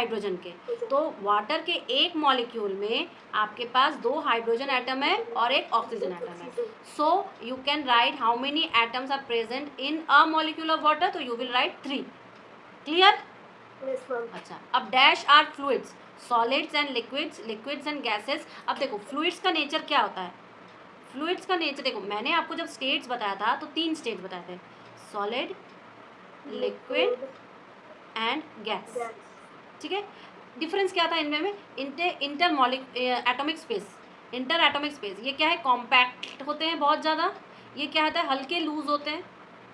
Hydrogen के, तो water के एक मॉलिक्यूल में आपके पास 2 हाइड्रोजन एटम है और एक ऑक्सीजन एटम है। So you can write how many atoms are present in a molecule of water, तो यू विल राइट 3। क्लियर? अच्छा, अब dash are fluids, solids and liquids, liquids and gases. अब देखो fluids का नेचर क्या होता है, फ्लूइड्स का नेचर देखो, मैंने आपको जब स्टेट्स बताया था तो 3 स्टेट्स बताए थे, सॉलिड, लिक्विड एंड गैस। ठीक है, डिफरेंस क्या था इनमें में, atomic space, inter atomic space. ये क्या है, कॉम्पैक्ट होते हैं बहुत ज़्यादा, ये क्या होता है, हल्के लूज होते हैं,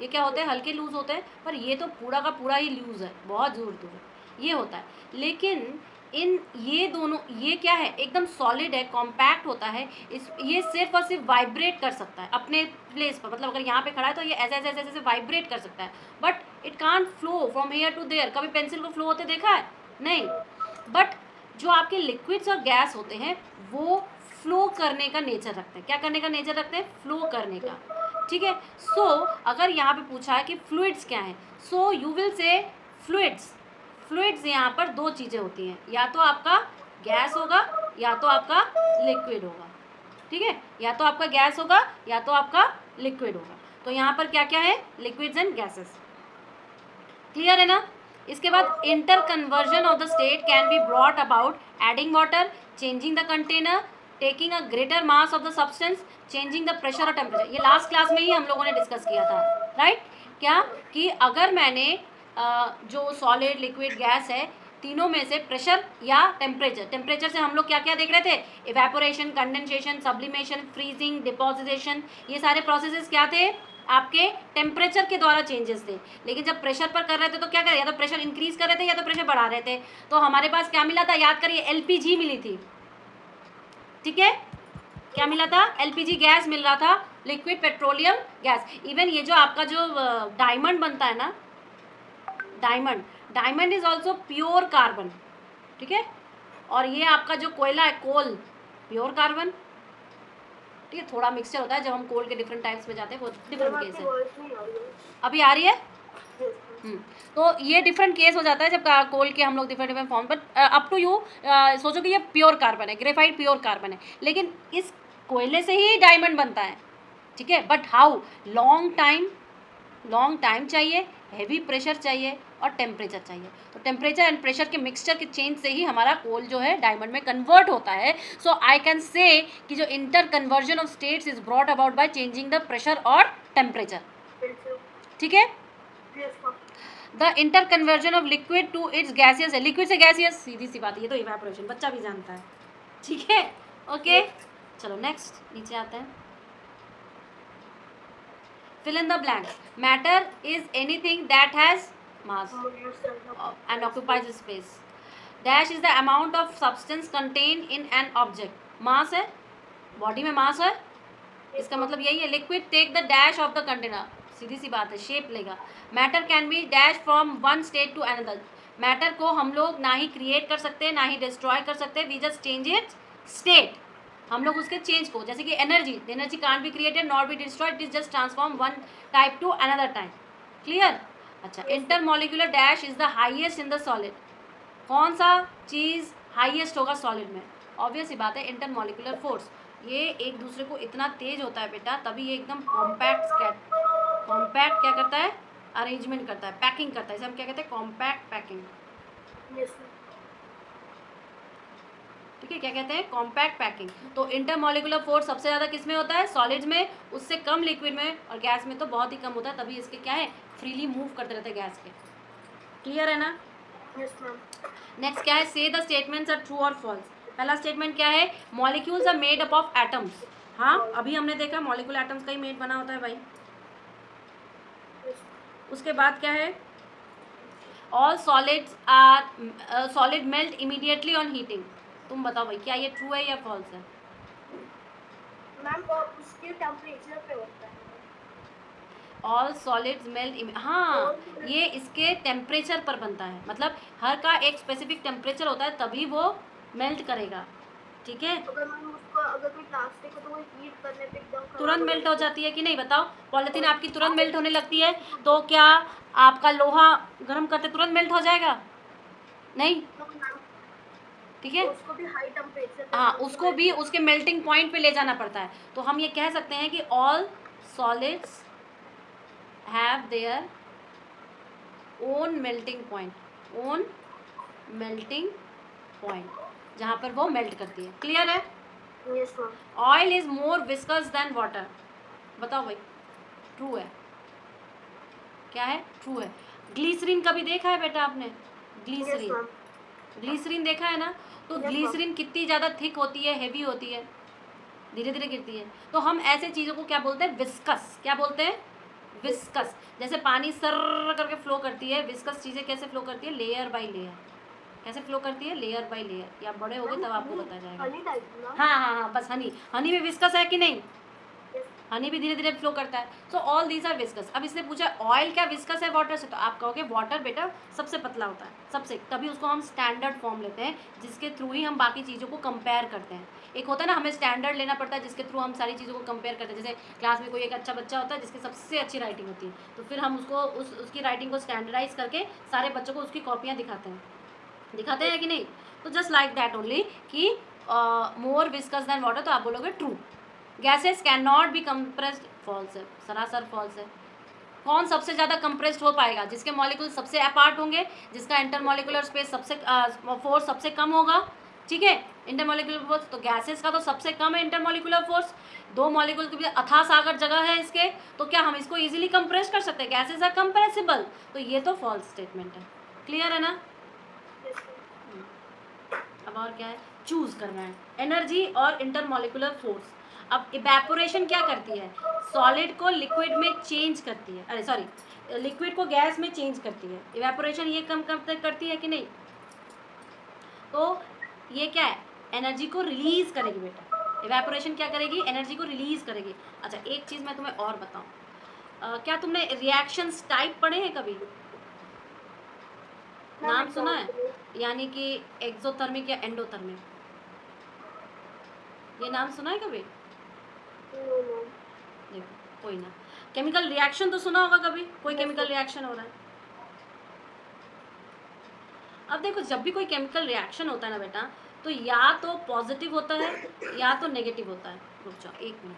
ये क्या होते हैं, हल्के लूज होते हैं, पर ये तो पूरा का पूरा ही लूज है, बहुत दूर दूर ये होता है। लेकिन इन ये दोनों, ये क्या है, एकदम सॉलिड है, कॉम्पैक्ट होता है, इस ये सिर्फ और सिर्फ वाइब्रेट कर सकता है अपने प्लेस पर, मतलब अगर यहाँ पे खड़ा है तो ये ऐसे ऐसे ऐसे ऐसे वाइब्रेट कर सकता है, but it can't flow from here to there. कभी पेंसिल को फ्लो होते देखा है? नहीं। बट जो आपके लिक्विड्स और गैस होते हैं वो फ्लो करने का नेचर रखते हैं। क्या करने का नेचर रखते हैं? फ्लो करने का। ठीक है, सो अगर यहाँ पे पूछा है कि फ्लूइड्स क्या है, so you will say fluids. Fluids यहाँ पर 2 चीज़ें होती हैं, या तो आपका गैस होगा या तो आपका लिक्विड होगा। ठीक है, या तो आपका गैस होगा या तो आपका लिक्विड होगा। तो यहाँ पर क्या क्या है, लिक्विड्स एंड गैसेस। क्लियर है ना? इसके बाद inter conversion of the state can be brought about adding water, changing the container, taking a greater mass of the substance, changing the pressure और टेम्परेचर। ये लास्ट क्लास में ही हम लोगों ने डिस्कस किया था, राइट? क्या कि अगर मैंने जो सॉलिड, लिक्विड, गैस है, तीनों में से प्रेशर या टेम्परेचर, टेम्परेचर से हम लोग क्या क्या देख रहे थे, evaporation, condensation, sublimation, freezing, deposition, ये सारे प्रोसेसेस क्या थे, आपके टेम्परेचर के द्वारा चेंजेस थे। लेकिन जब प्रेशर पर कर रहे थे तो क्या कर रहे, या तो प्रेशर इंक्रीज कर रहे थे या तो प्रेशर बढ़ा रहे थे। तो हमारे पास क्या मिला था, याद करिए, एलपीजी मिली थी। ठीक है, क्या मिला था, एलपीजी गैस मिल रहा था, लिक्विड पेट्रोलियम गैस। इवन ये जो आपका जो डायमंड बनता है ना, diamond is also pure carbon. ठीक है, और ये आपका जो कोयला है, कोल, प्योर कार्बन। ठीक है, थोड़ा मिक्सचर होता है जब हम कोल के डिफरेंट टाइप्स में जाते हैं, वो डिफरेंट केस है। अभी आ रही है? तो ये डिफरेंट केस हो जाता है जब कोल के हम लोग different different form, but up to you सोचो कि ये प्योर कार्बन है, ग्रेफाइट प्योर कार्बन है, लेकिन इस कोयले से ही डायमंड बनता है। ठीक है, बट हाउ, लॉन्ग टाइम चाहिए, हैवी प्रेशर चाहिए और टेम्परेचर चाहिए। तो टेम्परेचर एंड प्रेशर के मिक्सचर के चेंज से ही हमारा कोल जो है डायमंड में कन्वर्ट होता है। सो आई कैन से कि जो inter conversion of states is brought about by changing the pressure और टेम्परेचर। ठीक है, the inter conversion of liquid to its gaseous है, लिक्विड से गैसियस, सीधी सी बात है, ये तो इवेपोरेशन बच्चा भी जानता है। ठीक है, ओके, चलो नेक्स्ट नीचे आते हैं। Fill in the blanks. Matter is anything that has mass and occupies space. Dash is the amount of substance contained in an object. Mass है, बॉडी में मास है, इसका मतलब यही है। Liquid take the dash of the container, सीधी सी बात है, शेप लेगा। Matter can be dash from one state to another. Matter को हम लोग ना ही क्रिएट कर सकते, ना ही डिस्ट्रॉय कर सकते, we just change its state. हम लोग उसके चेंज को, जैसे कि energy can't be created not be destroyed, it is just transform one type to another type. Clear? अच्छा, inter molecular dash is the highest in the solid. कौन सा चीज़ हाईएस्ट होगा सॉलिड में? ऑब्वियस ही बात है, इंटर मॉलिक्यूलर फोर्स। ये एक दूसरे को इतना तेज होता है बेटा, तभी ये एकदम कॉम्पैक्ट क्या करता है, अरेंजमेंट करता है, पैकिंग करता है, इसे हम क्या कहते हैं, कॉम्पैक्ट पैकिंग। ठीक है, क्या कहते हैं, कॉम्पैक्ट पैकिंग। तो इंटरमॉलिक्यूलर फोर्स सबसे ज़्यादा किस में होता है, सॉलिड्स में, उससे कम लिक्विड में, और गैस में तो बहुत ही कम होता है, तभी इसके क्या है, फ्रीली मूव करते रहते हैं गैस के। क्लियर है ना? नेक्स्ट क्या है, say the statements are true और फॉल्स। पहला स्टेटमेंट क्या है, molecules are made up of atoms. हाँ, अभी हमने देखा मॉलिक्यूल एटम्स का ही मेड बना होता है भाई। उसके बाद क्या है, all solid melt immediately on heating. तुम बताओ भाई, क्या ये ट्रू है या फॉल्स है? मैम उसके टेम्परेचर पे होता है। ऑल सॉलिड्स मेल्ट, हाँ, ये इसके टेम्परेचर पर बनता है, मतलब हर का एक स्पेसिफिक टेम्परेचर होता है तभी वो मेल्ट करेगा। ठीक है, अगर कोई प्लास्टिक हो तो वो हीट करने पे एकदम तुरंत मेल्ट हो जाती है कि नहीं बताओ? पॉलिथीन आपकी तुरंत मेल्ट होने लगती है, तो क्या आपका लोहा गर्म करते तुरंत मेल्ट हो जाएगा? नहीं, No, ma'am. ठीक है। उसको भी हाई टेम्परेचर पे हाँ, release उसको भी उसके मेल्टिंग पॉइंट पे ले जाना पड़ता है। तो हम ये कह सकते हैं कि all solids have their own melting point, own melting point, जहाँ पर वो मेल्ट करती है। क्लियर है? Yes, ma'am. Oil is more viscous than water. बताओ भाई, ट्रू है? क्या है? ट्रू है। ग्लीसरीन कभी देखा है बेटा आपने? Yes, glycerine, ma'am. ग्लीसरीन देखा है ना? तो Yes, ma'am. ग्लीसरीन कितनी ज़्यादा थिक होती है, हेवी होती है, धीरे धीरे गिरती है। तो हम ऐसे चीज़ों को क्या बोलते हैं? विस्कस। क्या बोलते हैं? विस्कस। जैसे पानी सर करके फ्लो करती है, विस्कस चीज़ें कैसे फ्लो करती है? Layer by layer. कैसे फ्लो करती है? Layer by layer. या बड़े हो गए तब आपको बताया जाएगा। Honey type, ना? हाँ हाँ हाँ, बस हनी, हनी में विस्कस है कि नहीं? Yes. हनी भी धीरे धीरे फ्लो करता है। So all these are viscous. अब इसने पूछा ऑयल क्या विस्कस है वाटर से, तो आप कहोगे वाटर बेटा सबसे पतला होता है, सबसे, तभी उसको हम स्टैंडर्ड फॉर्म लेते हैं, जिसके थ्रू ही हम बाकी चीज़ों को कंपेयर करते हैं। एक होता है ना, हमें स्टैंडर्ड लेना पड़ता है जिसके थ्रू हम सारी चीज़ों को कंपेयर करते हैं। जैसे क्लास में कोई एक अच्छा बच्चा होता है जिसकी सबसे अच्छी राइटिंग होती है, तो फिर हम उसको उसकी राइटिंग को स्टैंडर्डाइज करके सारे बच्चों को उसकी कॉपियाँ दिखाते हैं कि नहीं? तो जस्ट लाइक दैट ओनली कि मोर विस्कस दैन वाटर, तो आप बोलोगे true. Gases can not be compressed, false है, सरासर फॉल्स है। कौन सबसे ज़्यादा कंप्रेस्ड हो पाएगा? जिसके मॉलिक्यूल सबसे अपार्ट होंगे, जिसका इंटरमॉलिकुलर स्पेस सबसे फोर्स सबसे कम होगा, ठीक है, इंटरमॉलिकुलर फोर्स। तो गैसेस का तो सबसे कम है इंटरमॉलिकुलर फोर्स, दो मॉलिक्यूल के बीच अथाह सागर जगह है इसके, तो क्या हम इसको इजीली कंप्रेस कर सकते हैं? गैसेस आर कंप्रेसिबल, तो ये तो फॉल्स स्टेटमेंट है। क्लियर है ना? Yes, ma'am. अब और क्या है? चूज करना है एनर्जी और इंटरमॉलिकुलर फोर्स। अब इवेपोरेशन क्या करती है? सॉलिड को लिक्विड में चेंज करती है, अरे सॉरी, लिक्विड को गैस में चेंज करती है। इवेपोरेशन ये कम कब तक करती है कि नहीं? तो ये क्या है? एनर्जी को रिलीज करेगी बेटा। इवेपोरेशन क्या करेगी? एनर्जी को रिलीज करेगी। अच्छा, एक चीज़ मैं तुम्हें और बताऊँ, क्या तुमने रिएक्शंस टाइप पढ़े हैं कभी? Ma'am, नाम सुना है? example. यानी कि एक्सोथर्मिक या एंडोथर्मिक, ये नाम सुना है कभी? No, ma'am. देखो कोई ना, केमिकल रिएक्शन तो सुना होगा कभी, कोई Yes, केमिकल ma'am. रिएक्शन हो रहा है। अब देखो, जब भी कोई केमिकल रिएक्शन होता है ना बेटा, तो या तो पॉजिटिव होता है या तो नेगेटिव होता है। रुक जाओ एक minute.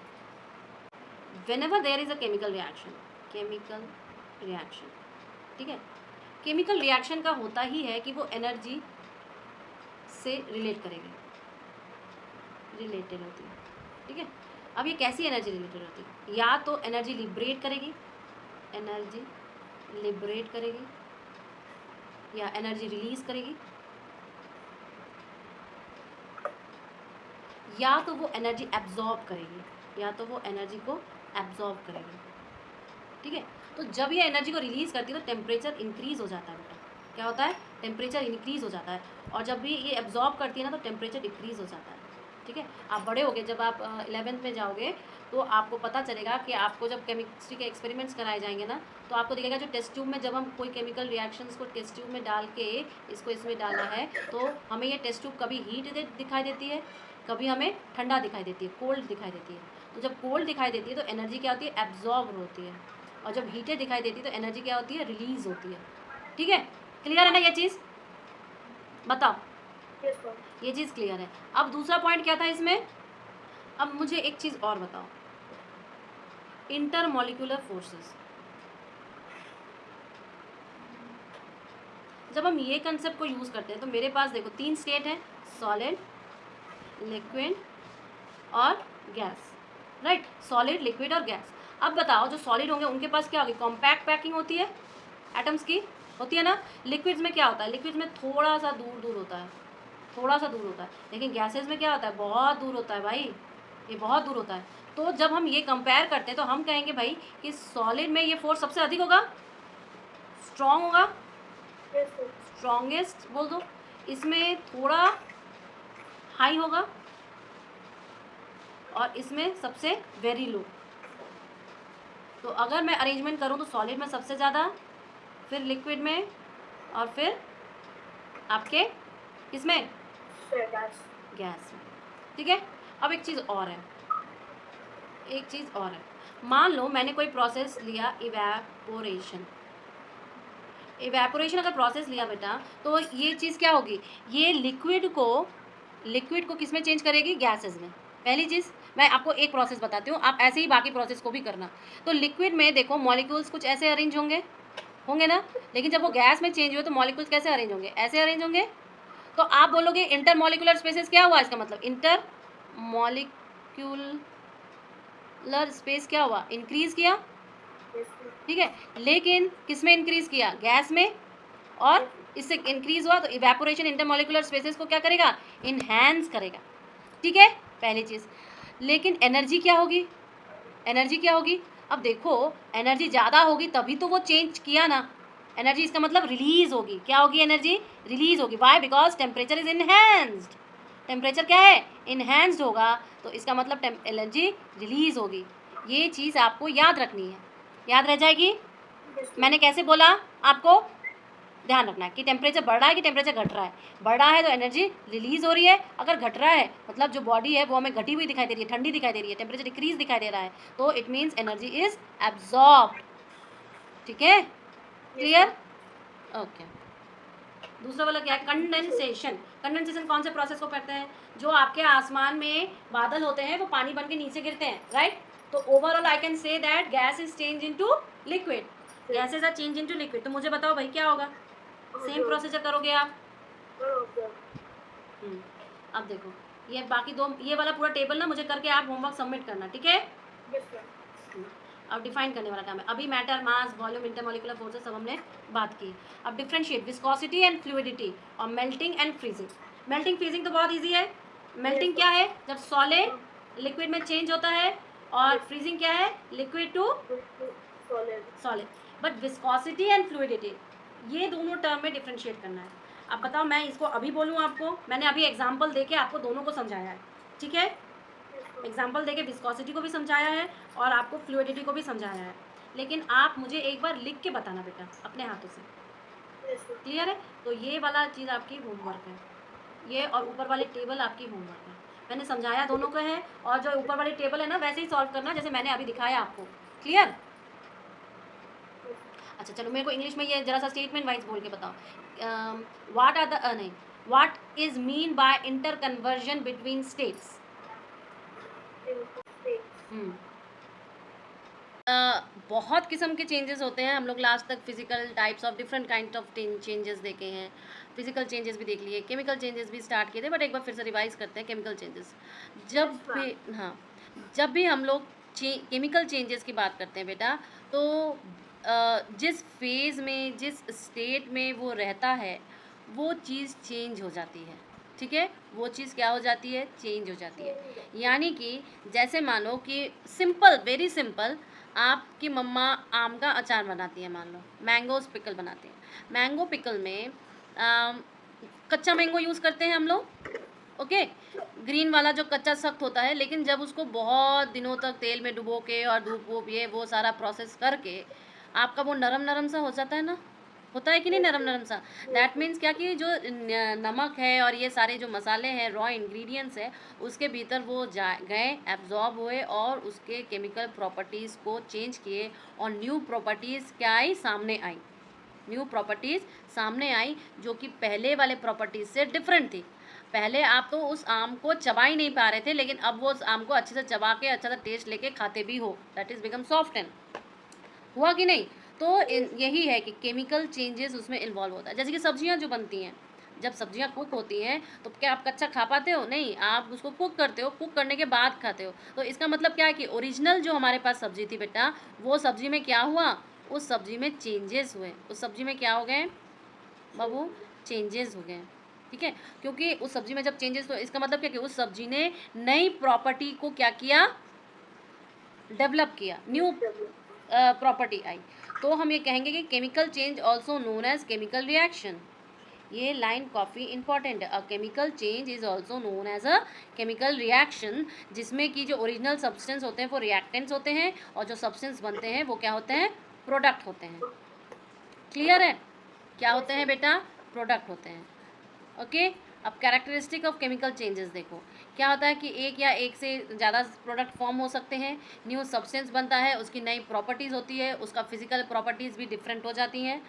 Whenever there is a chemical reaction, chemical reaction, ठीक है, केमिकल रिएक्शन का होता ही है कि वो एनर्जी से रिलेट करेगी, रिलेटेड होती है, ठीक है। अब ये कैसी एनर्जी रिलेटेड होती है? या तो एनर्जी लिबरेट करेगी, एनर्जी लिबरेट करेगी, या एनर्जी रिलीज करेगी, या तो वो एनर्जी एब्जॉर्ब करेगी, या तो वो एनर्जी को एब्जॉर्ब करेगी, ठीक है। तो जब ये एनर्जी को रिलीज करती है तो टेम्परेचर इंक्रीज हो जाता है बेटा। क्या होता है? टेम्परेचर इंक्रीज हो जाता है। और जब भी ये एब्जॉर्ब करती है ना, तो टेम्परेचर डिक्रीज हो जाता है, ठीक है। आप बड़े होगे, जब आप 11th में जाओगे तो आपको पता चलेगा कि आपको जब केमिस्ट्री के एक्सपेरिमेंट्स कराए जाएंगे ना, तो आपको दिखेगा जो टेस्ट ट्यूब में जब हम कोई केमिकल रिएक्शंस को टेस्ट ट्यूब में डाल के इसको इसमें डाला है, तो हमें ये टेस्ट ट्यूब कभी हीट दिखाई देती है, कभी हमें ठंडा दिखाई देती है, कोल्ड दिखाई देती है। तो जब कोल्ड दिखाई देती है तो एनर्जी क्या होती है? एब्जॉर्ब होती है। और जब हीटेड दिखाई देती है तो एनर्जी क्या होती है? रिलीज होती है, ठीक है। क्लियर है ना ये चीज़? बताओ, Yes, ma'am. ये चीज़ क्लियर है? अब दूसरा पॉइंट क्या था इसमें? अब मुझे एक चीज़ और बताओ, इंटरमॉलिक्यूलर फोर्सेस। जब हम ये कंसेप्ट को यूज़ करते हैं तो मेरे पास देखो 3 स्टेट हैं, सॉलिड, लिक्विड और गैस, राइट? सॉलिड, लिक्विड और गैस। अब बताओ, जो सॉलिड होंगे उनके पास क्या होगी? कॉम्पैक्ट पैकिंग होती है, एटम्स की होती है ना। लिक्विड्स में क्या होता है? लिक्विड्स में थोड़ा सा दूर दूर होता है, थोड़ा सा दूर होता है। लेकिन गैसेस में क्या होता है? बहुत दूर होता है भाई, ये बहुत दूर होता है। तो जब हम ये कंपेयर करते हैं तो हम कहेंगे भाई कि सॉलिड में ये फोर्स सबसे अधिक होगा, स्ट्रॉन्ग होगा, Yes, ma'am. स्ट्रॉन्गेस्ट बोल दो। इसमें थोड़ा हाई होगा, और इसमें सबसे वेरी लो। तो अगर मैं अरेंजमेंट करूँ तो सॉलिड में सबसे ज़्यादा, फिर लिक्विड में, और फिर आपके किसमें? Sure, guys. गैस में, ठीक है। अब एक चीज़ और है, एक चीज़ और है। मान लो मैंने कोई प्रोसेस लिया, इवेपोरेशन। इवेपोरेशन अगर प्रोसेस लिया बेटा तो ये चीज़ क्या होगी, ये लिक्विड को किस में चेंज करेगी, गैसेस में। पहली चीज़ मैं आपको एक प्रोसेस बताती हूँ, आप ऐसे ही बाकी प्रोसेस को भी करना। तो लिक्विड में देखो मॉलिक्यूल्स कुछ ऐसे अरेंज होंगे ना, लेकिन जब वो गैस में चेंज हुए तो मॉलिक्यूल्स कैसे अरेंज होंगे, ऐसे अरेंज होंगे। तो आप बोलोगे इंटर मॉलिक्यूलर स्पेसेस क्या हुआ, इसका मतलब इंटर मॉलिक्यूलर स्पेस क्या हुआ, इंक्रीज किया, ठीक है। लेकिन किस में इंक्रीज किया, गैस में, और इससे इंक्रीज हुआ तो इवेपोरेशन इंटरमॉलिक्यूलर स्पेसेस को क्या करेगा, इनहैंस करेगा, ठीक है, पहली चीज़। लेकिन एनर्जी क्या होगी, अब देखो एनर्जी ज़्यादा होगी तभी तो वो चेंज किया ना, एनर्जी इसका मतलब रिलीज होगी, क्या होगी, एनर्जी रिलीज होगी। Why, because temperature is enhanced, temperature क्या है, इनहैंस्ड होगा, तो इसका मतलब एनर्जी रिलीज होगी। ये चीज़ आपको याद रखनी है, याद रह जाएगी। मैंने कैसे बोला आपको, ध्यान रखना है कि टेम्परेचर बढ़ रहा है कि टेम्परेचर घट रहा है। बढ़ रहा है तो एनर्जी रिलीज हो रही है, अगर घट रहा है मतलब जो बॉडी है वो हमें घटी हुई दिखाई दे रही है, ठंडी दिखाई दे रही है, टेम्परेचर डिक्रीज दिखाई दे रहा है, तो it means energy is absorbed, ठीक है, क्लियर, ओके। दूसरा वाला क्या है, कंडेंसेशन। कंडेंसेशन कौन से प्रोसेस को कहते हैं, जो आपके आसमान में बादल होते हैं वो पानी बन के नीचे गिरते हैं, राइट। तो overall I can say that gas is change into liquid, gases are change into liquid. तो मुझे बताओ भाई क्या होगा, सेम प्रोसीजर करोगे आप। अब देखो ये बाकी दो, ये वाला पूरा टेबल ना मुझे करके आप होमवर्क सबमिट करना, ठीक है। अब डिफाइन करने वाला काम है। अभी मैटर, मास, वॉल्यूम, इंटरमॉलिक्यूलर फोर्सेस सब हमने बात की। अब डिफरेंशिएट विस्कोसिटी एंड फ्लूइडिटी और melting and freezing. Melting freezing तो बहुत इजी है। मेल्टिंग क्या है, जब सॉलिड लिक्विड में चेंज होता है, और फ्रीजिंग क्या है, liquid to solid. But viscosity and fluidity ये दोनों टर्म में डिफरेंशिएट करना है। अब बताओ मैं इसको अभी बोलूँ आपको, मैंने अभी एग्जाम्पल देके आपको दोनों को समझाया है, ठीक है। एग्जाम्पल देके विस्कोसिटी को भी समझाया है और आपको फ्लूइडिटी को भी समझाया है, लेकिन आप मुझे एक बार लिख के बताना बेटा अपने हाथों से, क्लियर है। तो ये वाला चीज़ आपकी होमवर्क है, ये और ऊपर वाले टेबल आपकी होमवर्क है। मैंने समझाया दोनों को है, और जो ऊपर वाले टेबल है ना वैसे ही सॉल्व करना जैसे मैंने अभी दिखाया आपको, क्लियर। अच्छा चलो मेरे को इंग्लिश में ये जरा सा स्टेटमेंट वाइज बोल के बताओ, व्हाट आर द नहीं, what is mean by inter conversion between states. बहुत किस्म के चेंजेस होते हैं, हम लोग लास्ट तक physical types of different kind of changes देखे हैं, फिजिकल चेंजेस भी देख लिए, केमिकल चेंजेस भी स्टार्ट किए थे, बट एक बार फिर से रिवाइज करते हैं केमिकल चेंजेस। जब भी हाँ, जब भी हम लोग केमिकल चेंजेस की बात करते हैं बेटा, तो जिस फेज़ में, जिस स्टेट में वो रहता है वो चीज़ चेंज हो जाती है, ठीक है, वो चीज़ क्या हो जाती है, चेंज हो जाती है। यानी कि जैसे मानो कि सिंपल, वेरी सिंपल, आपकी मम्मा आम का अचार बनाती है, मान लो मैंगोस पिकल बनाती हैं। मैंगो पिकल में कच्चा मैंगो यूज़ करते हैं हम लोग, ओके, ग्रीन वाला जो कच्चा सख्त होता है, लेकिन जब उसको बहुत दिनों तक तेल में डुबो के और धूप वूप ये वो सारा प्रोसेस करके आपका वो नरम नरम सा हो जाता है ना, होता है कि नहीं, नरम नरम सा। दैट मीन्स क्या कि जो नमक है और ये सारे जो मसाले हैं, रॉ इंग्रेडिएंट्स है, उसके भीतर वो गए, एब्जॉर्ब हुए और उसके केमिकल प्रॉपर्टीज़ को चेंज किए, और न्यू प्रॉपर्टीज़ क्या आई, सामने आई, न्यू प्रॉपर्टीज़ सामने आई जो कि पहले वाले प्रॉपर्टीज़ से डिफरेंट थी। पहले आप तो उस आम को चबा ही नहीं पा रहे थे, लेकिन अब वो उस आम को अच्छे से चबा के अच्छा सा टेस्ट लेके खाते भी हो, that is become soft and, हुआ कि नहीं। तो यही है कि केमिकल चेंजेस उसमें इन्वॉल्व होता है। जैसे कि सब्जियां जो बनती हैं, जब सब्जियां कुक होती हैं तो क्या आप कच्चा खा पाते हो, नहीं, आप उसको कुक करते हो, कुक करने के बाद खाते हो। तो इसका मतलब क्या है कि ओरिजिनल जो हमारे पास सब्जी थी बेटा, वो सब्जी में क्या हुआ, उस सब्जी में चेंजेस हुए, उस सब्जी में क्या हो गए बाबू, चेंजेस हो गए, ठीक है। क्योंकि उस सब्जी में जब चेंजेस, तो इसका मतलब क्या कि उस सब्जी ने नई प्रॉपर्टी को क्या किया, डेवलप किया, न्यू प्रॉपर्टी आई। तो हम ये कहेंगे कि chemical change also known as chemical reaction. ये लाइन काफ़ी इंपॉर्टेंट है। A chemical change is also known as a chemical reaction, जिसमें कि जो ओरिजिनल सब्सटेंस होते हैं वो रिएक्टेंट्स होते हैं, और जो सब्सटेंस बनते हैं वो क्या होते हैं, प्रोडक्ट होते हैं, क्लियर है, क्या होते हैं बेटा, प्रोडक्ट होते हैं, ओके। अब कैरेक्टरिस्टिक ऑफ केमिकल चेंजेस देखो, क्या होता है कि एक या एक से ज़्यादा प्रोडक्ट फॉर्म हो सकते हैं, न्यू सब्सटेंस बनता है, उसकी नई प्रॉपर्टीज़ होती है, उसका फिजिकल प्रॉपर्टीज़ भी डिफरेंट हो जाती हैं,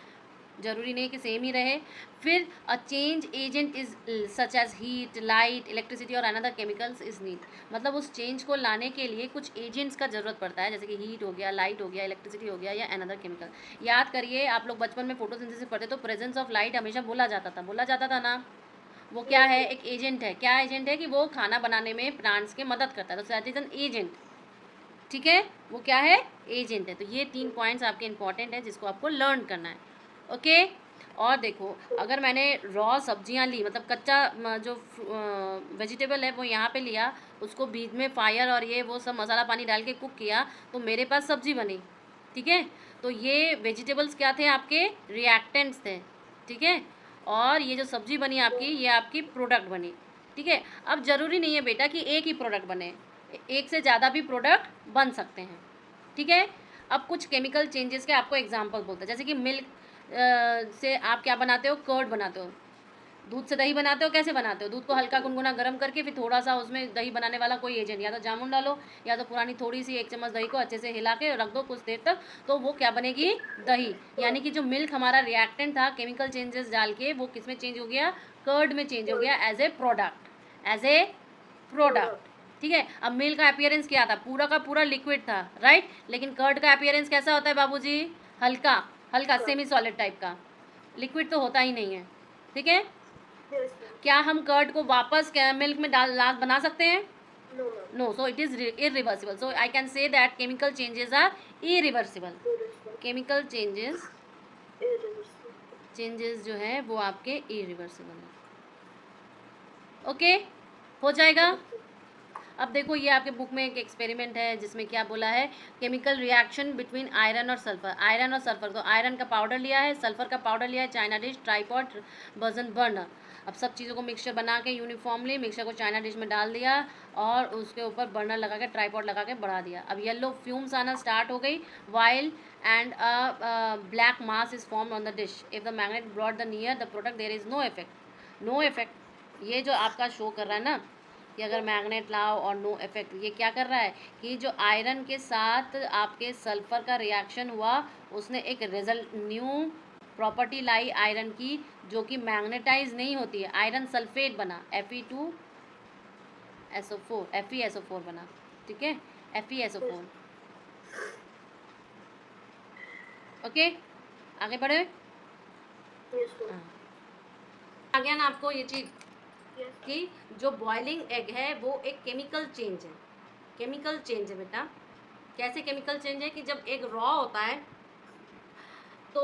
जरूरी नहीं कि सेम ही रहे। फिर a change agent is such as heat, light, electricity और अनदर केमिकल्स इज नीड। मतलब उस चेंज को लाने के लिए कुछ एजेंट्स का ज़रूरत पड़ता है, जैसे कि हीट हो गया, लाइट हो गया, इलेक्ट्रिसिटी हो गया या अनदर केमिकल। याद करिए, आप लोग बचपन में फोटोसिंथेसिस पढ़ते तो प्रेजेंस ऑफ लाइट हमेशा बोला जाता था ना। वो क्या है? एक एजेंट है। क्या एजेंट है? कि वो खाना बनाने में प्लांट्स के मदद करता है, तो दैट इज एन एजेंट। ठीक है, वो क्या है? एजेंट है। तो ये 3 पॉइंट्स आपके इंपॉर्टेंट है जिसको आपको लर्न करना है। ओके। और देखो, अगर मैंने रॉ सब्जियां ली, मतलब कच्चा जो वेजिटेबल है वो यहाँ पे लिया, उसको बीच में फायर और ये वो सब मसाला पानी डाल के कुक किया, तो मेरे पास सब्जी बनी। ठीक है, तो ये वेजिटेबल्स क्या थे? आपके रिएक्टेंट्स थे। ठीक है, और ये जो सब्जी बनी आपकी, ये आपकी प्रोडक्ट बनी। ठीक है, अब ज़रूरी नहीं है बेटा कि एक ही प्रोडक्ट बने, एक से ज़्यादा भी प्रोडक्ट बन सकते हैं। ठीक है, अब कुछ केमिकल चेंजेस के आपको एग्जांपल बोलते हैं, जैसे कि मिल्क से आप क्या बनाते हो? कर्ड बनाते हो। दूध से दही बनाते हो, कैसे बनाते हो? दूध को हल्का गुनगुना गर्म करके फिर थोड़ा सा उसमें दही बनाने वाला कोई एजेंट, या तो जामुन डालो या तो पुरानी थोड़ी सी 1 चम्मच दही को अच्छे से हिला के रख दो कुछ देर तक, तो वो क्या बनेगी? दही। यानी कि जो मिल्क हमारा रिएक्टेंट था केमिकल चेंजेस डाल के, वो किस में चेंज हो गया? कर्ड में चेंज हो गया as a product, as a product. ठीक है, अब मिल्क का अपीयरेंस क्या था? पूरा का पूरा लिक्विड था, राइट। लेकिन कर्ड का अपीयरेंस कैसा होता है बाबूजी? हल्का हल्का, सेमी सॉलिड टाइप का। लिक्विड तो होता ही नहीं है। ठीक है, क्या हम कर्ड को वापस मिल्क में बना सकते हैं? No, so it is irreversible. So I can say that chemical changes are irreversible. Chemical changes जो है वो आपके इरिवर्सिबल है। ओके, हो जाएगा। अब देखो, ये आपके बुक में एक एक्सपेरिमेंट है जिसमें क्या बोला है? केमिकल रिएक्शन बिटवीन आयरन और सल्फर। आयरन और सल्फर, तो आयरन का पाउडर लिया है, सल्फर का पाउडर लिया है, china dish, tripod, Bunsen burner. अब सब चीज़ों को मिक्सचर बना के यूनिफॉर्मली मिक्सचर को चाइना डिश में डाल दिया और उसके ऊपर बर्नर लगा के, ट्राईपॉड लगा के बढ़ा दिया। अब येलो फ्यूम्स आना स्टार्ट हो गई, while and black mass is form on the dish. If the magnet brought the near the product there is no effect. No effect, ये जो आपका शो कर रहा है ना कि अगर मैग्नेट लाओ और नो इफेक्ट, ये क्या कर रहा है कि जो आयरन के साथ आपके सल्फर का रिएक्शन हुआ, उसने एक रिजल्ट न्यू प्रॉपर्टी लाई आयरन की, जो कि मैग्नेटाइज नहीं होती है। आयरन सल्फेट बना, Fe2SO4, FeSO4 बना। ठीक है, FeSO4। ओके, आगे बढ़े। हाँ, आ गया ना आपको ये चीज़ कि जो बॉइलिंग एग है वो एक केमिकल चेंज है। केमिकल चेंज है बेटा। कैसे केमिकल चेंज है? कि जब एग रॉ होता है तो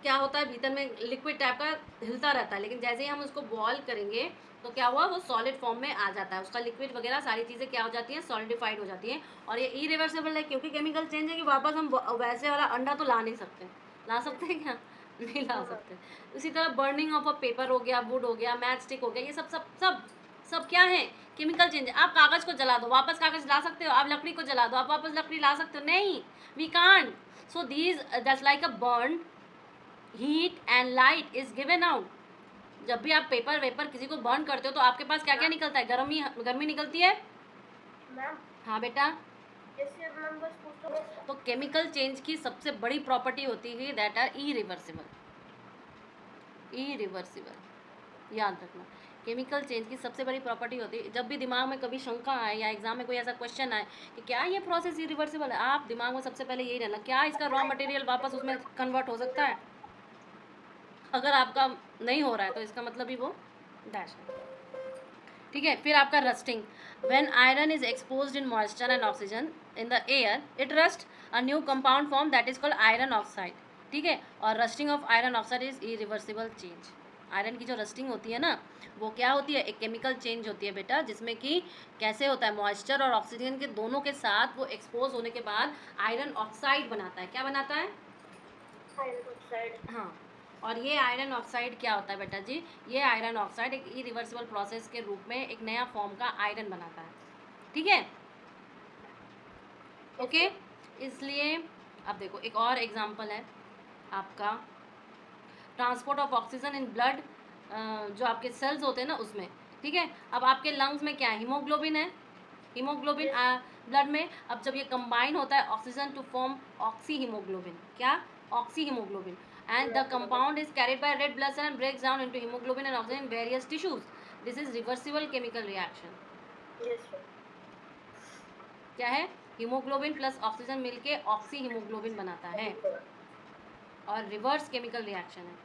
क्या होता है, भीतर में लिक्विड टाइप का हिलता रहता है, लेकिन जैसे ही हम उसको बॉईल करेंगे तो क्या हुआ? वो सॉलिड फॉर्म में आ जाता है। उसका लिक्विड वगैरह सारी चीज़ें क्या हो जाती हैं? सॉलिडिफाइड हो जाती हैं। और ये इरिवर्सिबल है क्योंकि केमिकल चेंज है कि वापस हम वैसे वाला अंडा तो ला नहीं सकते। ला सकते हैं क्या? नहीं ला सकते। उसी तरह बर्निंग ऑफ अ पेपर हो गया, वुड हो गया, मैच स्टिक हो गया, ये सब सब सब सब क्या है? केमिकल चेंज है। आप कागज़ को जला दो, वापस कागज़ ला सकते हो? आप लकड़ी को जला दो, आप वापस लकड़ी ला सकते हो? नहीं, we can't. So these that's like a burn, heat and light is given out. जब भी आप पेपर वेपर किसी को बर्न करते हो तो आपके पास क्या क्या निकलता है? गर्मी निकलती है। मैम, हाँ बेटा, जैसे मैम बस पूछ तो केमिकल चेंज की सबसे बड़ी प्रॉपर्टी होती है दैट आर इरिवर्सिबल। इरिवर्सिबल, याद रखना। केमिकल चेंज की सबसे बड़ी प्रॉपर्टी होती है, जब भी दिमाग में कभी शंका आए या एग्जाम में कोई ऐसा क्वेश्चन आए कि क्या ये प्रोसेस इरिवर्सिबल है, आप दिमाग में सबसे पहले यही रहना, क्या इसका रॉ मटेरियल वापस उसमें कन्वर्ट हो सकता है? अगर आपका नहीं हो रहा है तो इसका मतलब ही वो डैश है। ठीक है, फिर आपका rusting. When iron is exposed in moisture and oxygen in the air, it rust a new compound form that is called iron oxide. ठीक है, और rusting of iron oxide is irreversible change. Iron की जो rusting होती है ना, वो क्या होती है? एक केमिकल चेंज होती है बेटा, जिसमें कि कैसे होता है? मॉइस्चर और ऑक्सीजन के दोनों के साथ वो एक्सपोज होने के बाद आयरन ऑक्साइड बनाता है। क्या बनाता है? हाँ, और ये आयरन ऑक्साइड क्या होता है बेटा जी? ये आयरन ऑक्साइड एक इरिवर्सिबल प्रोसेस के रूप में एक नया फॉर्म का आयरन बनाता है। ठीक है, ओके। इसलिए अब देखो, एक और एग्जांपल है आपका transport of oxygen in blood, जो आपके सेल्स होते हैं ना उसमें। ठीक है, अब आपके लंग्स में क्या है? हीमोग्लोबिन है। हीमोग्लोबिन ब्लड में, अब जब ये कंबाइन होता है oxygen to form oxy haemoglobin. क्या? Oxy haemoglobin. and the compound is carried by red blood cell and breaks down into hemoglobin and oxygen in various tissues. This is reversible chemical reaction. Yes, sir. क्या है? Haemoglobin plus oxygen मिलके oxy haemoglobin बनाता है और reverse chemical reaction है.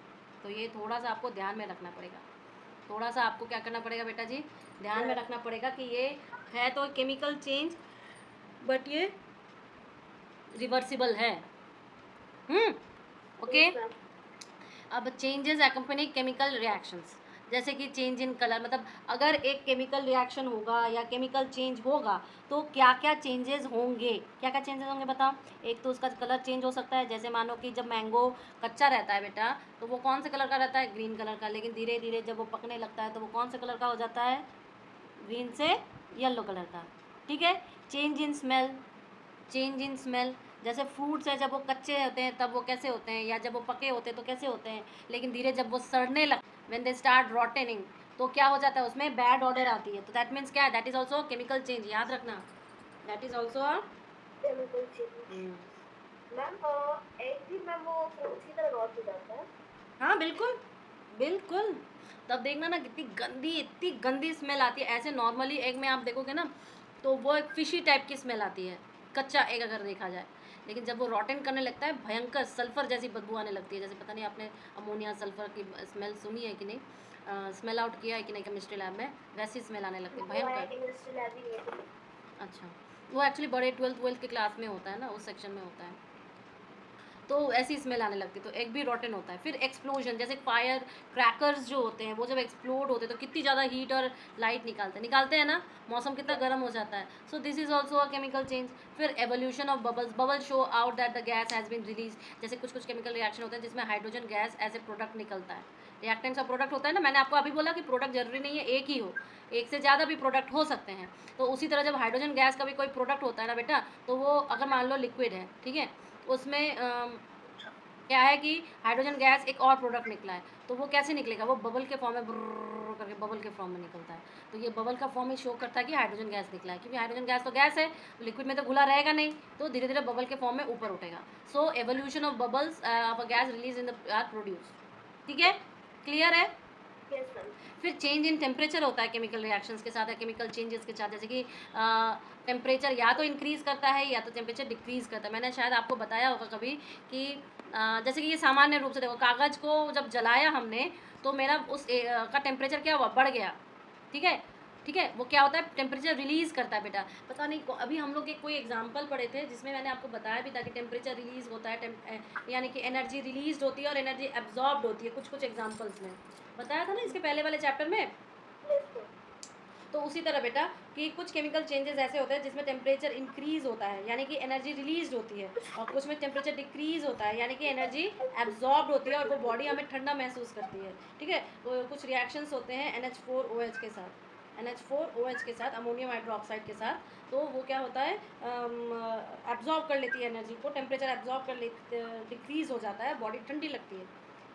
तो ये थोड़ा सा आपको ध्यान में रखना पड़ेगा. थोड़ा सा आपको क्या करना पड़ेगा बेटा जी? ध्यान में रखना पड़ेगा कि ये है तो केमिकल चेंज बट ये रिवर्सिबल है. ओके. Yes, ma'am. अब चेंजेस एक्कम्पनी केमिकल रिएक्शंस, जैसे कि चेंज इन कलर, मतलब अगर एक केमिकल रिएक्शन होगा या केमिकल चेंज होगा तो क्या क्या चेंजेस होंगे? क्या क्या चेंजेस होंगे बताओ? एक तो उसका कलर चेंज हो सकता है. जैसे मानो कि जब मैंगो कच्चा रहता है बेटा तो वो कौन से कलर का रहता है? ग्रीन कलर का. लेकिन धीरे धीरे जब वो पकने लगता है तो वो कौन से कलर का हो जाता है? ग्रीन से येलो कलर का. ठीक है. Change in smell, change in smell, जैसे फ्रूट्स है जब वो कच्चे होते हैं तब वो कैसे होते हैं, या जब वो पके होते हैं तो कैसे होते हैं, लेकिन धीरे जब वो सड़ने लग, व्हेन दे स्टार्ट रॉटनिंग, तो क्या हो जाता है? उसमें बैड ऑर्डर आती है. तो दैट मीन्स क्या है? That is also chemical change. याद रखना, that is also a Chemical change. Ma'am एक भी मैम वो फ्रूट्स की तरह रॉट हो जाता है. हाँ बिल्कुल बिल्कुल. तब देखना ना इतनी गंदी स्मेल आती है. ऐसे नॉर्मली एग में आप देखोगे ना तो वो एक फिशी टाइप की स्मेल आती है, कच्चा एग अगर देखा जाए. लेकिन जब वो रॉटन करने लगता है भयंकर सल्फर जैसी बदबू आने लगती है. जैसे पता नहीं आपने अमोनिया सल्फर की स्मेल सुनी है कि नहीं, स्मेल आउट किया है कि नहीं केमिस्ट्री लैब में, वैसी स्मेल आने लगती है भयंकर. केमिस्ट्री लैब ही है. अच्छा, वो एक्चुअली बड़े 12th के क्लास में होता है ना, उस सेक्शन में होता है. तो ऐसी स्मेल आने लगती है. तो एग भी रॉटन होता है. फिर एक्सप्लोजन, जैसे फायर क्रैकर्स जो होते हैं वो जब एक्सप्लोड होते हैं तो कितनी ज़्यादा हीट और लाइट निकालते हैं ना, मौसम कितना गर्म हो जाता है. So this is also a chemical change. फिर evolution of bubble show out that the gas has been release. जैसे कुछ केमिकल रिएक्शन होते हैं जिसमें hydrogen gas as a product निकलता है. रिएक्टेंट्स का प्रोडक्ट होता है ना, मैंने आपको अभी बोला कि प्रोडक्ट जरूरी नहीं है एक ही हो, एक से ज़्यादा भी प्रोडक्ट हो सकते हैं. तो उसी तरह जब हाइड्रोजन गैस का भी कोई प्रोडक्ट होता है ना बेटा, तो वो अगर मान लो लिक्विड है, ठीक है, उसमें क्या है कि हाइड्रोजन गैस एक और प्रोडक्ट निकला है, तो वो कैसे निकलेगा? वो बबल के फॉर्म में ब्रर करके बबल के फॉर्म में निकलता है. तो ये बबल का फॉर्म ही शो करता है कि हाइड्रोजन गैस निकला है, क्योंकि हाइड्रोजन गैस तो गैस है, लिक्विड में तो घुला रहेगा नहीं, तो धीरे धीरे बबल के फॉर्म में ऊपर उठेगा. So evolution of bubbles of a gas release in the are produce. ठीक है, क्लियर है? Yes, ma'am. फिर चेंज इन टेम्परेचर होता है केमिकल रिएक्शंस के साथ या केमिकल चेंजेस के साथ. जैसे कि टेम्परेचर या तो इंक्रीज़ करता है या तो टेम्परेचर डिक्रीज़ करता है. मैंने शायद आपको बताया होगा कभी कि जैसे कि ये सामान्य रूप से देखो, कागज़ को जब जलाया हमने तो मेरा का टेम्परेचर क्या हुआ? बढ़ गया. ठीक है, ठीक है. वो क्या होता है? टेम्परेचर रिलीज़ करता है बेटा. पता नहीं अभी हम लोग एक कोई एग्जांपल पढ़े थे जिसमें मैंने आपको बताया भी था कि टेम्परेचर रिलीज़ होता है, यानी कि एनर्जी रिलीज होती है और एनर्जी एब्जॉर्ब्ड होती है. कुछ एग्जाम्पल्स में बताया था ना इसके पहले वाले चैप्टर में. Yes, ma'am. तो उसी तरह बेटा कि कुछ केमिकल चेंजेस ऐसे होते हैं जिसमें टेम्परेचर इंक्रीज़ होता है यानी कि एनर्जी रिलीज होती है, और कुछ में टेम्परेचर डिक्रीज़ होता है यानी कि एनर्जी एब्जॉर्ब्ड होती है और वो बॉडी हमें ठंडा महसूस करती है. ठीक है. तो कुछ रिएक्शंस होते हैं NH4OH के साथ, NH4OH के साथ, अमोनियम हाइड्रोक्साइड के साथ. तो वो क्या होता है? एब्जॉर्ब कर लेती है एनर्जी को, टेम्परेचर एब्जॉर्ब कर लेती, डिक्रीज़ हो जाता है, बॉडी ठंडी लगती है.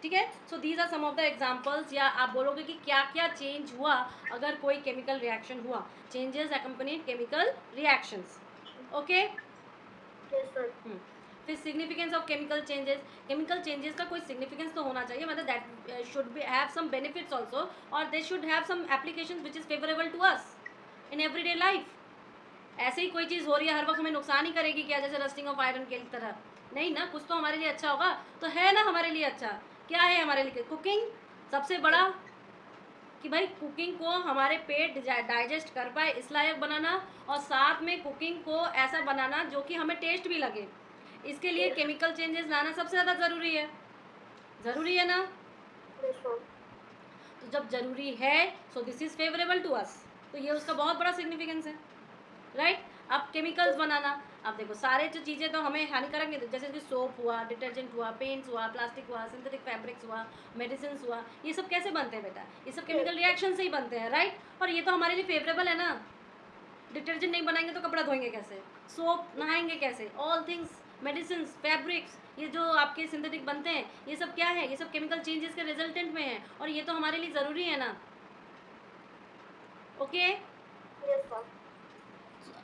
ठीक है. So these are some of the examples. या आप बोलोगे कि क्या क्या चेंज हुआ अगर कोई केमिकल रिएक्शन हुआ. Changes accompanied chemical reactions. Okay. Yes, ma'am. फिर significance of chemical changes. Chemical changes का कोई सिग्निफिकेंस तो होना चाहिए, मतलब that should be have some benefits also, और they should have some applications which is favourable to us in everyday life. ऐसे ही कोई चीज़ हो रही है हर वक्त हमें नुकसान ही करेगी क्या? जैसे रस्टिंग ऑफ आयरन की तरह नहीं ना, कुछ तो हमारे लिए अच्छा होगा. तो है ना हमारे लिए अच्छा, क्या है हमारे लिए? कुकिंग सबसे बड़ा, कि भाई कुकिंग को हमारे पेट डाइजेस्ट कर पाए इस लायक बनाना, और साथ में कुकिंग को ऐसा बनाना जो कि हमें टेस्ट भी लगे. इसके लिए केमिकल चेंजेस लाना सबसे ज़्यादा ज़रूरी है. ज़रूरी है ना? Yes, ma'am. तो जब ज़रूरी है so this is favourable to us, तो ये उसका बहुत बड़ा सिग्निफिकेंस है. राइट. अब केमिकल्स बनाना, अब देखो सारे जो चीज़ें तो हमें हानिकारक नहीं, जैसे कि सोप हुआ, डिटर्जेंट हुआ, पेंट्स हुआ, प्लास्टिक हुआ, सिंथेटिक फैब्रिक्स हुआ, मेडिसिन हुआ, ये सब कैसे बनते हैं बेटा? ये सब केमिकल रिएक्शन से ही बनते हैं. राइट. और ये तो हमारे लिए फेवरेबल है ना. डिटर्जेंट नहीं बनाएंगे तो कपड़ा धोएंगे कैसे? सोप नहाएंगे कैसे? ऑल थिंग्स, मेडिसिन, फैब्रिक्स, ये जो आपके सिंथेटिक बनते हैं ये सब क्या है? ये सब केमिकल चेंजेस के रिजल्टेंट में है, और ये तो हमारे लिए ज़रूरी है ना. ओके. Yes, ma'am.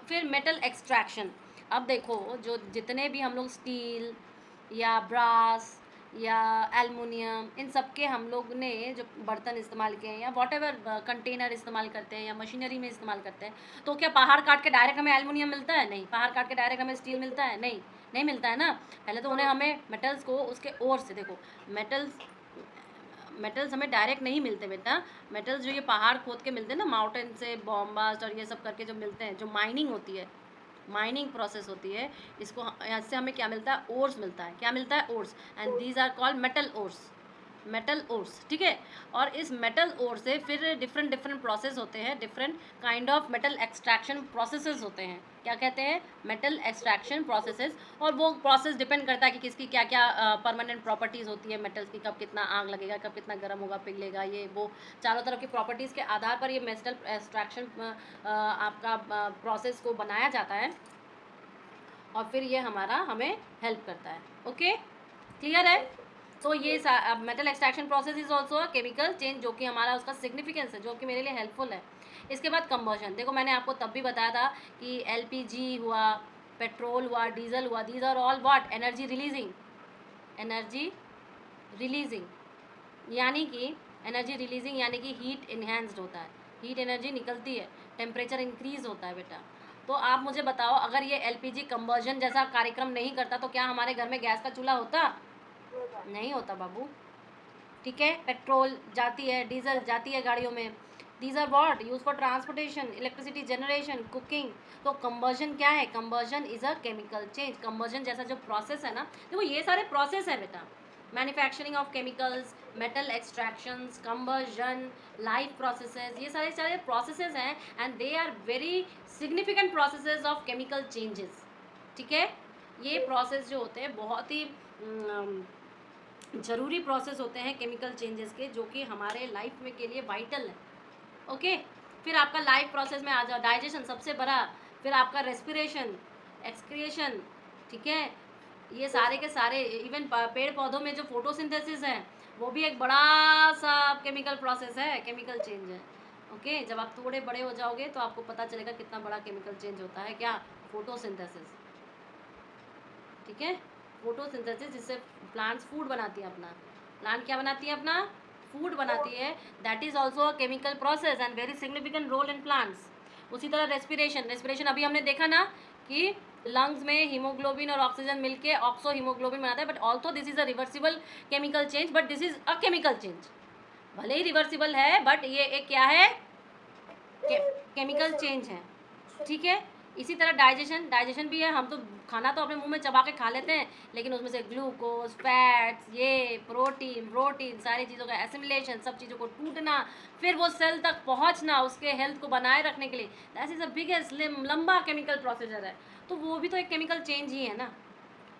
फिर मेटल एक्सट्रैक्शन. अब देखो जो जितने भी हम लोग स्टील या ब्रास या एल्युमिनियम, इन सब के हम लोग ने जो बर्तन इस्तेमाल किए हैं या वॉट एवर कंटेनर इस्तेमाल करते हैं या मशीनरी में इस्तेमाल करते हैं, तो क्या पहाड़ काट के डायरेक्ट हमें एल्युमिनियम मिलता है? नहीं। पहाड़ काट के डायरेक्ट हमें स्टील मिलता है? नहीं, नहीं मिलता है ना। पहले तो उन्हें हमें मेटल्स को उसके ओर से, देखो मेटल्स हमें डायरेक्ट नहीं मिलते बेटा। मेटल्स जो ये पहाड़ खोद के मिलते हैं ना, माउंटेन से बॉम्बास्ट और ये सब करके जो मिलते हैं, जो माइनिंग होती है, माइनिंग प्रोसेस होती है, इसको इससे हमें क्या मिलता है? ओर्स मिलता है। क्या मिलता है? Ores. And these are called metal ores, metal ores, ठीक है। और इस मेटल ओर से फिर डिफरेंट डिफरेंट प्रोसेस होते हैं, different kind of metal extraction processes होते हैं। क्या कहते हैं? Metal extraction processes. और वो प्रोसेस डिपेंड करता है कि किसकी क्या क्या परमानेंट प्रॉपर्टीज़ होती है मेटल्स की, कब कितना आग लगेगा, कब कितना गर्म होगा, पिघलेगा, ये वो चारों तरफ की प्रॉपर्टीज़ के आधार पर ये मेटल एक्सट्रैक्शन आपका प्रोसेस को बनाया जाता है और फिर ये हमें हेल्प करता है। ओके, क्लियर है? तो ये metal extraction process is also chemical change, जो कि हमारा उसका सिग्निफिकेंस है, जो कि मेरे लिए हेल्पफुल है। इसके बाद कंबर्शन, देखो मैंने आपको तब भी बताया था कि एलपीजी हुआ, पेट्रोल हुआ, डीजल हुआ, these are all what? Energy releasing, energy releasing यानी कि यानी कि हीट इन्हेंस्ड होता है, हीट एनर्जी निकलती है, टेम्परेचर इंक्रीज होता है बेटा। तो आप मुझे बताओ, अगर ये एलपीजी कंबर्जन जैसा कार्यक्रम नहीं करता तो क्या हमारे घर में गैस का चूल्हा होता? नहीं होता बाबू, ठीक है। पेट्रोल जाती है, डीजल जाती है गाड़ियों में, these are what? Use for transportation, electricity generation, cooking. तो कंबर्जन क्या है? Combustion is a chemical change. Combustion जैसा जो प्रोसेस है ना, देखो ये सारे प्रोसेस है बेटा, manufacturing of chemicals, metal extractions, combustion, life processes, ये सारे सारे प्रोसेसेस हैं and they are very significant processes of chemical changes, ठीक है। ये प्रोसेस जो होते हैं बहुत ही ज़रूरी प्रोसेस होते हैं केमिकल चेंजेस के, जो कि हमारे लाइफ में के लिए वाइटल है। ओके, फिर आपका लाइफ प्रोसेस में आ जाओ, डाइजेशन सबसे बड़ा, फिर आपका रेस्पिरेशन, एक्सक्रिएशन, ठीक है। ये सारे के सारे, इवन पेड़ पौधों में जो फोटोसिंथेसिस है वो भी एक बड़ा सा केमिकल प्रोसेस है, केमिकल चेंज है। ओके, जब आप थोड़े बड़े हो जाओगे तो आपको पता चलेगा कितना बड़ा केमिकल चेंज होता है। क्या? फोटोसिंथेसिस, ठीक है। फोटोसिंथेसिस, जिससे प्लांट्स फूड बनाती है अपना, प्लांट क्या बनाती है? अपना फूड बनाती है। That is also a chemical process and very significant role in plants. उसी तरह रेस्पिरेशन अभी हमने देखा ना कि लंग्स में हीमोग्लोबिन और ऑक्सीजन मिलके ऑक्सो हीमोग्लोबिन बनाता है, but also this is a reversible chemical change, but this is a chemical change. भले ही रिवर्सिबल है बट ये एक क्या है? केमिकल चेंज है, ठीक है। इसी तरह डाइजेशन भी है। हम तो खाना तो अपने मुंह में चबा के खा लेते हैं, लेकिन उसमें से ग्लूकोज, फैट्स, ये प्रोटीन सारी चीज़ों का एसिमिलेशन, सब चीज़ों को टूटना, फिर वो सेल तक पहुंचना उसके हेल्थ को बनाए रखने के लिए, दैट इज अ बिगेस्ट लंबा केमिकल प्रोसीजर है। तो वो भी तो एक केमिकल चेंज ही है ना,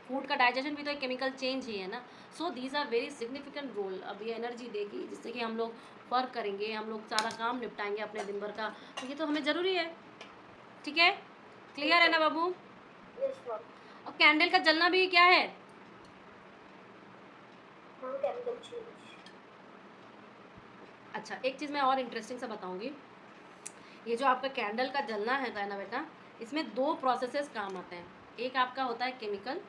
फूड का डाइजेशन भी तो एक केमिकल चेंज ही है ना। So these are very significant role. अब ये एनर्जी देगी जिससे कि हम लोग वर्क करेंगे, हम लोग सारा काम निपटाएंगे अपने दिन भर का, तो ये तो हमें ज़रूरी है, ठीक है। क्लियर है ना बाबू? और कैंडल का जलना भी क्या है? अच्छा, एक चीज़ मैं और इंटरेस्टिंग सा बताऊंगी। ये जो आपका कैंडल का जलना है ना बेटा, इसमें दो प्रोसेसेस काम आते हैं। एक आपका होता है केमिकल,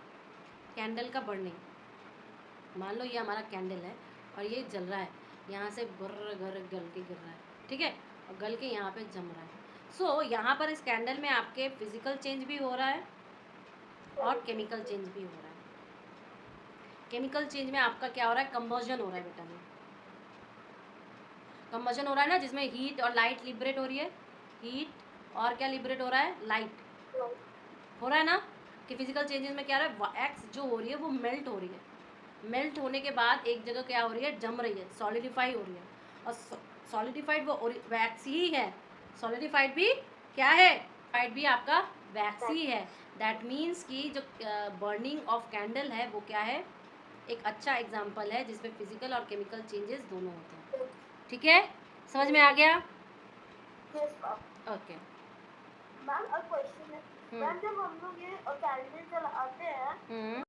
कैंडल का बर्निंग। मान लो ये हमारा कैंडल है और ये जल रहा है, यहाँ से गुर्र घर गल के गिर रहा है, ठीक है, और गल के यहाँ पे जम रहा है। सो यहाँ पर इस कैंडल में आपके फिजिकल चेंज भी हो रहा है और केमिकल चेंज भी हो रहा है। केमिकल चेंज में आपका क्या हो रहा है? कंबर्जन हो रहा है बेटा में, कंबर्जन हो रहा है ना, जिसमें हीट और लाइट लिबरेट हो रही है। हीट और क्या लिबरेट हो रहा है? लाइट हो रहा है ना। कि फिजिकल चेंजेस में क्या हो रहा है? एक्स जो हो रही है वो मेल्ट हो रही है, मेल्ट होने के बाद एक जगह क्या हो रही है? जम रही है, सॉलिडिफाई हो रही है। और सॉलिडिफाइड वो वैक्स ही है, सॉलिडिफाइड भी क्या है? फाइड भी आपका वैक्स ही है। दैट मीन्स कि जो बर्निंग ऑफ कैंडल है वो क्या है? एक अच्छा एग्जाम्पल है जिसमें फिजिकल और केमिकल चेंजेस दोनों होते हैं, ठीक है। समझ में आ गया? ओके। मैम, एक क्वेश्चन है मैम, जब हम लोग ये कैंडल जलाते हैं